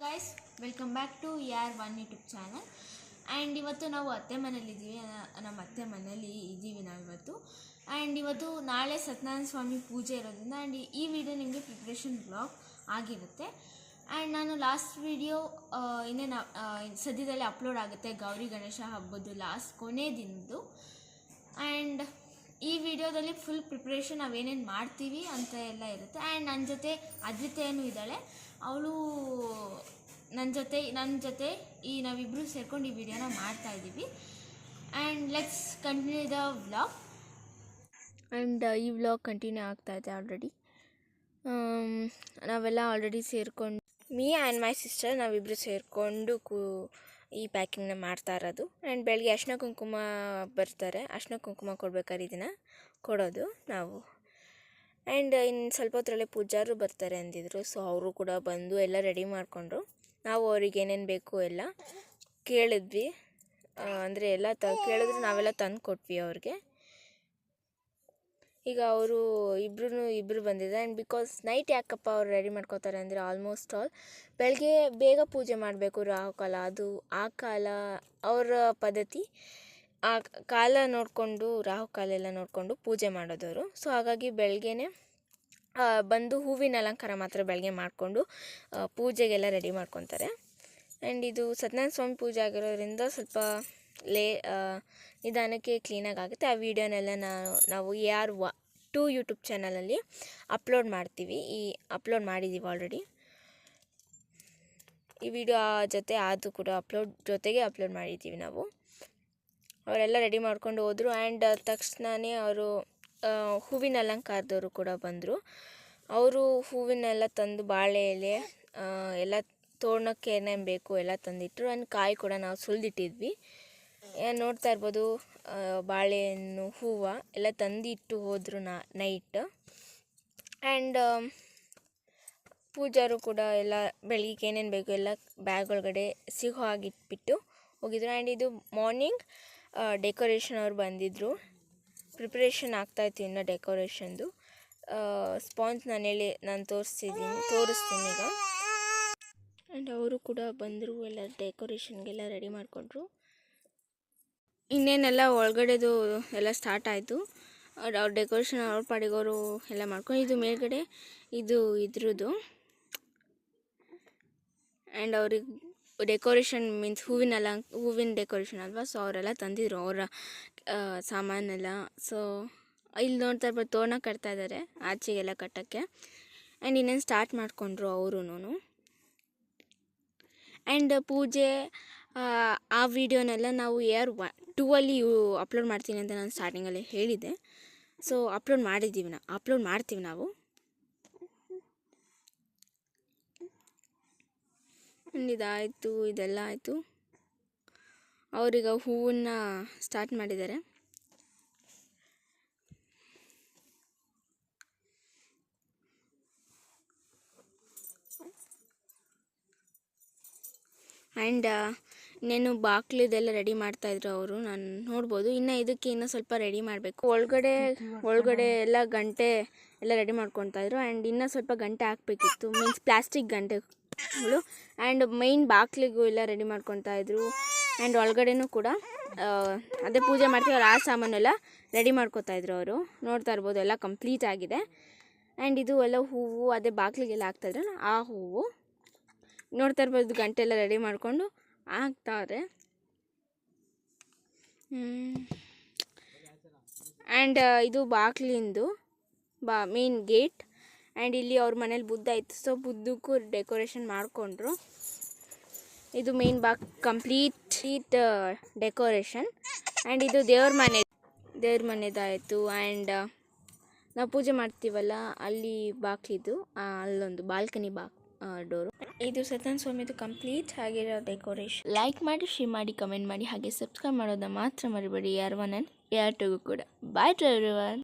Guys, welcome back to ER1 YouTube channel. And ಇವತ್ತು ನಾವು ಅತ್ತೆ ಮನೇಲಿದ್ದೀವಿ. ನಮ್ಮ ಅತ್ತೆ ಮನೇಲಿ ಇದ್ದೀವಿ ನಾವಿವತ್ತು. ಆ್ಯಂಡ್ ಇವತ್ತು ನಾಳೆ ಸತ್ಯನಾರಾಯಣ ಸ್ವಾಮಿ ಪೂಜೆ ಇರೋದ್ರಿಂದ ಆ್ಯಂಡ್ ಈ ವಿಡಿಯೋ ನಿಮಗೆ ಪ್ರಿಪ್ರೇಷನ್ ಬ್ಲಾಗ್ ಆಗಿರುತ್ತೆ. ಆ್ಯಂಡ್ ನಾನು ಲಾಸ್ಟ್ ವಿಡಿಯೋ ಇನ್ನೇನು ಸದ್ಯದಲ್ಲೇ ಅಪ್ಲೋಡ್ ಆಗುತ್ತೆ, ಗೌರಿ ಗಣೇಶ ಹಬ್ಬದ್ದು ಲಾಸ್ಟ್ ಕೊನೆ ದಿನದ್ದು. ಆ್ಯಂಡ್ ಈ ವಿಡಿಯೋದಲ್ಲಿ ಫುಲ್ ಪ್ರಿಪ್ರೇಷನ್ ನಾವೇನೇನು ಮಾಡ್ತೀವಿ ಅಂತ ಎಲ್ಲ ಇರುತ್ತೆ. ಆ್ಯಂಡ್ ನನ್ನ ಜೊತೆ ಅದ್ವಿತೆಯೂ ಇದ್ದಾಳೆ. ಅವಳು ನನ್ನ ಜೊತೆ ನಾವಿಬ್ಬರು ಸೇರ್ಕೊಂಡು ಈ ವಿಡಿಯೋನ ಮಾಡ್ತಾಯಿದ್ದೀವಿ. And let's continue the vlog. And ಈ ವ್ಲಾಗ್ ಕಂಟಿನ್ಯೂ ಆಗ್ತಾಯಿದೆ ಆಲ್ರೆಡಿ. ನಾವೆಲ್ಲ ಆಲ್ರೆಡಿ ಸೇರಿಕೊಂಡು ಮೀ ಆ್ಯಂಡ್ ಮೈ ಸಿಸ್ಟರ್ ನಾವಿಬ್ಬರು ಸೇರಿಕೊಂಡು ಈ ಪ್ಯಾಕಿಂಗ್ನ ಮಾಡ್ತಾ ಇರೋದು. ಆ್ಯಂಡ್ ಬೆಳಗ್ಗೆ ಅರಿಶಿನ ಕುಂಕುಮ ಬರ್ತಾರೆ, ಅರಿಶಿನ ಕುಂಕುಮ ಕೊಡ್ಬೇಕಾದ್ರೆ ಇದನ್ನು ಕೊಡೋದು ನಾವು. ಆ್ಯಂಡ್ ಇನ್ನು ಸ್ವಲ್ಪ ಹೊತ್ತರಲ್ಲೇ ಪೂಜಾರು ಬರ್ತಾರೆ ಅಂದಿದ್ರು. ಸೊ ಅವರು ಕೂಡ ಬಂದು ಎಲ್ಲ ರೆಡಿ ಮಾಡಿಕೊಂಡ್ರು. ನಾವು ಅವ್ರಿಗೆ ಏನೇನು ಬೇಕು ಎಲ್ಲ ಕೇಳಿದ್ವಿ. ಅಂದರೆ ಎಲ್ಲ ಕೇಳಿದ್ರು, ನಾವೆಲ್ಲ ತಂದು ಕೊಟ್ವಿ ಅವ್ರಿಗೆ. ಈಗ ಅವರು ಇಬ್ಬರು ಬಂದಿದ್ದಾರೆ. ಆ್ಯಂಡ್ ಬಿಕಾಸ್ ನೈಟ್ ಯಾಕಪ್ಪ ಅವ್ರು ರೆಡಿ ಮಾಡ್ಕೋತಾರೆ ಅಂದರೆ ಆಲ್ಮೋಸ್ಟ್ ಆಲ್ ಬೆಳಗ್ಗೆ ಬೇಗ ಪೂಜೆ ಮಾಡಬೇಕು, ರಾಹುಕಾಲ ಅದು ಆ ಕಾಲ ಅವರ ಪದ್ಧತಿ. ಆ ಕಾಲ ನೋಡಿಕೊಂಡು ರಾಹುಕಾಲ ಎಲ್ಲ ನೋಡಿಕೊಂಡು ಪೂಜೆ ಮಾಡೋದವರು. ಸೊ ಹಾಗಾಗಿ ಬೆಳಗ್ಗೆನೇ ಬಂದು ಹೂವಿನ ಅಲಂಕಾರ ಮಾತ್ರ ಬೆಳಗ್ಗೆ ಮಾಡಿಕೊಂಡು ಪೂಜೆಗೆಲ್ಲ ರೆಡಿ ಮಾಡ್ಕೊತಾರೆ. ಆ್ಯಂಡ್ ಇದು ಸತ್ಯನಾರಾಯಣ ಸ್ವಾಮಿ ಪೂಜೆ ಆಗಿರೋದ್ರಿಂದ ಸ್ವಲ್ಪ ನಿಧಾನಕ್ಕೆ ಕ್ಲೀನಾಗಿ ಆಗುತ್ತೆ. ಆ ವಿಡಿಯೋನೆಲ್ಲ ನಾವು ER2 ಯೂಟ್ಯೂಬ್ ಚಾನಲಲ್ಲಿ ಅಪ್ಲೋಡ್ ಮಾಡ್ತೀವಿ. ಅಪ್ಲೋಡ್ ಮಾಡಿದ್ದೀವಿ ಆಲ್ರೆಡಿ. ಈ ವಿಡಿಯೋ ಜೊತೆ ಅದು ಕೂಡ ಜೊತೆಗೆ ಅಪ್ಲೋಡ್ ಮಾಡಿದ್ದೀವಿ ನಾವು. ಅವರೆಲ್ಲ ರೆಡಿ ಮಾಡ್ಕೊಂಡು ಹೋದರು. ಆ್ಯಂಡ್ ತಕ್ಷಣವೇ ಅವರು ಹೂವಿನ ಅಲಂಕಾರದವರು ಕೂಡ ಬಂದರು. ಅವರು ಹೂವಿನೆಲ್ಲ ತಂದು ಬಾಳೆ ಎಲೆ ಎಲ್ಲ ತೋರಣಕ್ಕೆ ಏನೇನು ಬೇಕು ಎಲ್ಲ ತಂದಿಟ್ಟರು. ಆ್ಯಂಡ್ ಕಾಯಿ ಕೂಡ ನಾವು ಸುಲಿದಿಟ್ಟಿದ್ವಿ. ನೋಡ್ತಾ ಇರ್ಬೋದು, ಬಾಳೆಹಣ್ಣು ಹೂವು ಎಲ್ಲ ತಂದಿಟ್ಟು ಹೋದರು ನೈಟ್. ಆ್ಯಂಡ್ ಪೂಜಾರು ಕೂಡ ಎಲ್ಲ ಬೆಳಿಗ್ಗೆ ಏನೇನು ಬೇಕು ಎಲ್ಲ ಬ್ಯಾಗ್ ಒಳಗಡೆ ಸಿಗೋ ಹಾಗಿಟ್ಬಿಟ್ಟು ಹೋಗಿದ್ರು. ಆ್ಯಂಡ್ ಇದು ಮಾರ್ನಿಂಗ್ ಡೆಕೋರೇಷನ್ ಅವ್ರು ಬಂದಿದ್ದರು. ಪ್ರಿಪ್ರೇಷನ್ ಆಗ್ತಾಯಿತ್ತು ಇನ್ನು ಡೆಕೋರೇಷನ್ದು. ಸ್ಪಾಂಜ್ ನಾನು ತೋರಿಸ್ತೀನಿ ಈಗ. ಆ್ಯಂಡ್ ಅವರು ಕೂಡ ಬಂದರು, ಎಲ್ಲ ಡೆಕೋರೇಷನ್ಗೆಲ್ಲ ರೆಡಿ ಮಾಡಿಕೊಂಡ್ರು. ಇನ್ನೇನೆಲ್ಲ ಒಳಗಡೆದು ಎಲ್ಲ ಸ್ಟಾರ್ಟ್ ಆಯಿತು. ಅವ್ರ ಡೆಕೋರೇಷನ್ ಅವ್ರ ಪಾಡಿಗೋರು ಎಲ್ಲ ಮಾಡ್ಕೊಂಡು, ಇದು ಮೇಲ್ಗಡೆ ಇದ್ರದ್ದು. ಆ್ಯಂಡ್ ಅವ್ರಿಗೆ ಡೆಕೋರೇಷನ್ ಮೀನ್ಸ್ ಹೂವಿನ ಡೆಕೋರೇಷನ್ ಅಲ್ವಾ. ಸೊ ಅವರೆಲ್ಲ ತಂದಿದ್ರು ಅವರ ಸಾಮಾನೆಲ್ಲ. ಸೊ ಇಲ್ಲಿ ನೋಡ್ತಾ ಇರ್ಬೋದು, ತೋರಣ ಕಟ್ತಾ ಇದ್ದಾರೆ ಆಚೆಗೆಲ್ಲ ಕಟ್ಟೋಕ್ಕೆ. ಆ್ಯಂಡ್ ಇನ್ನೇನು ಸ್ಟಾರ್ಟ್ ಮಾಡಿಕೊಂಡ್ರು ಅವರು. ಆ್ಯಂಡ್ ಪೂಜೆ ಆ ವಿಡಿಯೋನೆಲ್ಲ ನಾವು ER2 ಅಲ್ಲಿ ಅಪ್ಲೋಡ್ ಮಾಡ್ತೀನಿ ಅಂತ ನಾನು ಸ್ಟಾರ್ಟಿಂಗಲ್ಲಿ ಹೇಳಿದ್ದೆ. ಸೊ ಅಪ್ಲೋಡ್ ಮಾಡ್ತೀವಿ ನಾವು. ಇದಾಯಿತು, ಇದೆಲ್ಲ ಆಯಿತು. ಅವರೀಗ ಹೂವನ್ನ ಸ್ಟಾರ್ಟ್ ಮಾಡಿದ್ದಾರೆ. ಆ್ಯಂಡ್ ಇನ್ನೇನು ಬಾಕ್ಲಿದೆಲ್ಲ ರೆಡಿ ಮಾಡ್ತಾಯಿದ್ರು ಅವರು, ನಾನು ನೋಡ್ಬೋದು. ಇನ್ನೂ ಸ್ವಲ್ಪ ರೆಡಿ ಮಾಡಬೇಕು. ಒಳಗಡೆ ಎಲ್ಲ ಗಂಟೆ ಎಲ್ಲ ರೆಡಿ ಮಾಡ್ಕೊತಾಯಿದ್ರು. ಆ್ಯಂಡ್ ಇನ್ನೂ ಸ್ವಲ್ಪ ಗಂಟೆ ಹಾಕಬೇಕಿತ್ತು, ಮೀನ್ಸ್ ಪ್ಲಾಸ್ಟಿಕ್ ಗಂಟೆಗಳು. ಆ್ಯಂಡ್ ಮೈನ್ ಬಾಕ್ಲಿಗೂ ಎಲ್ಲ ರೆಡಿ ಮಾಡ್ಕೊತಾಯಿದ್ರು. ಆ್ಯಂಡ್ ಒಳಗಡೆನೂ ಕೂಡ ಅದೇ ಪೂಜೆ ಮಾಡ್ತೀವಲ್ಲ ಆ ಸಾಮಾನೆಲ್ಲ ರೆಡಿ ಮಾಡ್ಕೊತಾಯಿದ್ರು ಅವರು. ನೋಡ್ತಾ ಇರ್ಬೋದು, ಎಲ್ಲ ಕಂಪ್ಲೀಟ್ ಆಗಿದೆ. ಆ್ಯಂಡ್ ಇದು ಎಲ್ಲ ಹೂವು ಅದೇ ಬಾಕ್ಲಿಗೆಲ್ಲ ಹಾಕ್ತಾಯಿದ್ರು, ಆ ಹೂವು ನೋಡ್ತಾ ಇರ್ಬೋದು. ಗಂಟೆ ಎಲ್ಲ ರೆಡಿ ಮಾಡಿಕೊಂಡು ಹಾಕ್ತಾರೆ. ಆ್ಯಂಡ್ ಇದು ಬಾಕ್ಲಿಂದು ಮೇನ್ ಗೇಟ್. ಆ್ಯಂಡ್ ಇಲ್ಲಿ ಅವ್ರ ಮನೇಲಿ ಬುದ್ಧ ಇತ್ತು, ಸೊ ಬುದ್ಧಕ್ಕೂ ಡೆಕೋರೇಷನ್ ಮಾಡಿಕೊಂಡ್ರು. ಇದು ಮೇನ್ ಕಂಪ್ಲೀಟ್ ಡೆಕೋರೇಷನ್. ಆ್ಯಂಡ್ ಇದು ದೇವ್ರ ಮನೆದಾಯಿತು. ಆ್ಯಂಡ್ ನಾವು ಪೂಜೆ ಮಾಡ್ತೀವಲ್ಲ ಅಲ್ಲಿ ಬಾಕ್ಲಿದ್ದು ಅಲ್ಲೊಂದು ಬಾಲ್ಕನಿ ಡೋರು. ಇದು ಸತ್ಯನಾರಾಯಣ ಸ್ವಾಮಿದು ಕಂಪ್ಲೀಟ್ ಆಗಿರೋ ಡೆಕೋರೇಷನ್. ಲೈಕ್ ಮಾಡಿ, ಶೇರ್ ಮಾಡಿ, ಕಮೆಂಟ್ ಮಾಡಿ, ಹಾಗೆ ಸಬ್ಸ್ಕ್ರೈಬ್ ಮಾಡೋದನ್ನ ಮಾತ್ರ ಮರಿಬೇಡಿ. ER1 and ER2 ಕೂಡ. ಬಾಯ್ ಟು ಎವ್ರಿವನ್.